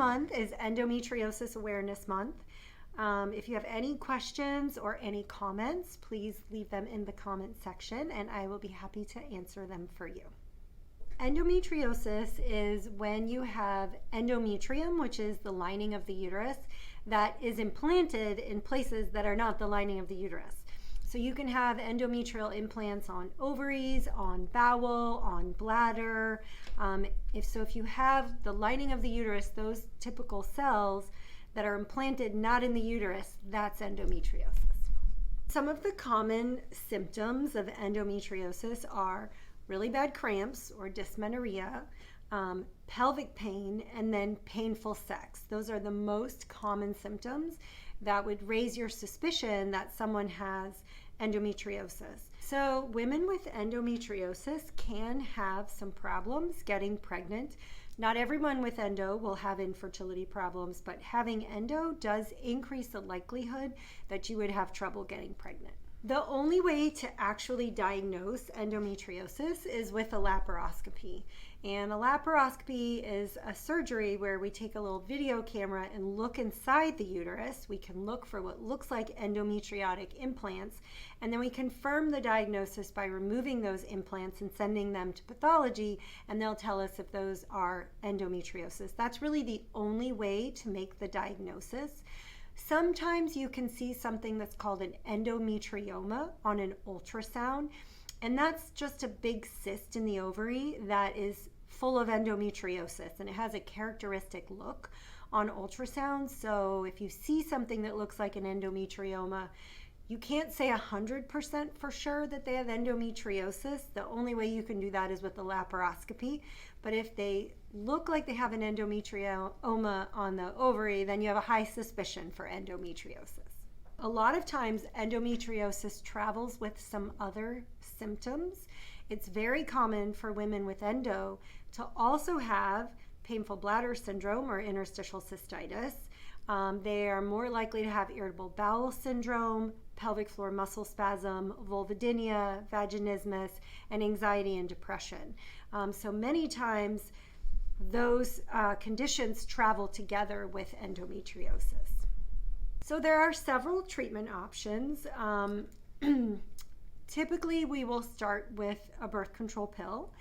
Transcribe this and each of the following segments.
month is Endometriosis Awareness Month. If you have any questions or any comments, please leave them in the comment section and I will be happy to answer them for you. Endometriosis is when you have endometrium, which is the lining of the uterus, that is implanted in places that are not the lining of the uterus. So you can have endometrial implants on ovaries, on bowel, on bladder. If you have the lining of the uterus, those typical cells that are implanted not in the uterus, that's endometriosis. Some of the common symptoms of endometriosis are really bad cramps or dysmenorrhea, pelvic pain, and then painful sex. Those are the most common symptoms that would raise your suspicion that someone has endometriosis. So women with endometriosis can have some problems getting pregnant. Not everyone with endo will have infertility problems, but having endo does increase the likelihood that you would have trouble getting pregnant. The only way to actually diagnose endometriosis is with a laparoscopy. And a laparoscopy is a surgery where we take a little video camera and look inside the uterus. We can look for what looks like endometriotic implants, and then we confirm the diagnosis by removing those implants and sending them to pathology, and they'll tell us if those are endometriosis. That's really the only way to make the diagnosis. Sometimes you can see something that's called an endometrioma on an ultrasound, and that's just a big cyst in the ovary that is full of endometriosis, and it has a characteristic look on ultrasound. So if you see something that looks like an endometrioma, you can't say 100% for sure that they have endometriosis. The only way you can do that is with the laparoscopy. But if they look like they have an endometrioma on the ovary, then you have a high suspicion for endometriosis. A lot of times endometriosis travels with some other symptoms. It's very common for women with endo to also have painful bladder syndrome or interstitial cystitis. They are more likely to have irritable bowel syndrome, pelvic floor muscle spasm, vulvodynia, vaginismus, and anxiety and depression. So many times those conditions travel together with endometriosis. So there are several treatment options. Typically, we will start with a birth control pill.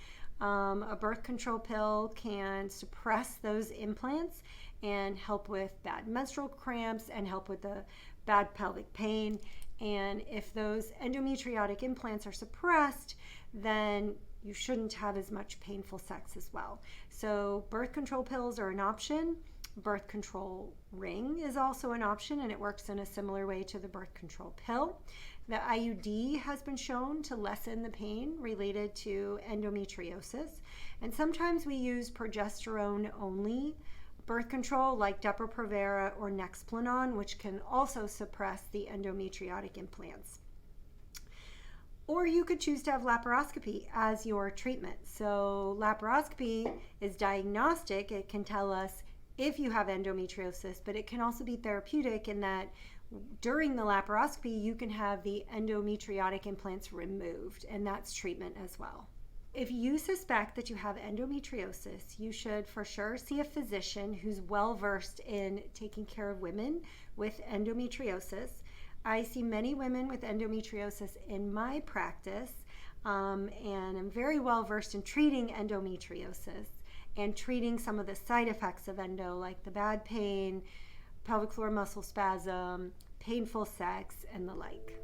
A birth control pill can suppress those implants and help with bad menstrual cramps and help with the bad pelvic pain. And if those endometriotic implants are suppressed, then you shouldn't have as much painful sex as well. So birth control pills are an option. Birth control ring is also an option, and it works in a similar way to the birth control pill. The IUD has been shown to lessen the pain related to endometriosis, and sometimes we use progesterone only birth control like Depo-Provera or Nexplanon, which can also suppress the endometriotic implants. Or you could choose to have laparoscopy as your treatment. So laparoscopy is diagnostic. It can tell us if you have endometriosis, but it can also be therapeutic in that during the laparoscopy, you can have the endometriotic implants removed, and that's treatment as well. If you suspect that you have endometriosis, you should for sure see a physician who's well-versed in taking care of women with endometriosis. I see many women with endometriosis in my practice, and I'm very well-versed in treating endometriosis and treating some of the side effects of endo, like the bad pain, pelvic floor muscle spasm, painful sex, and the like.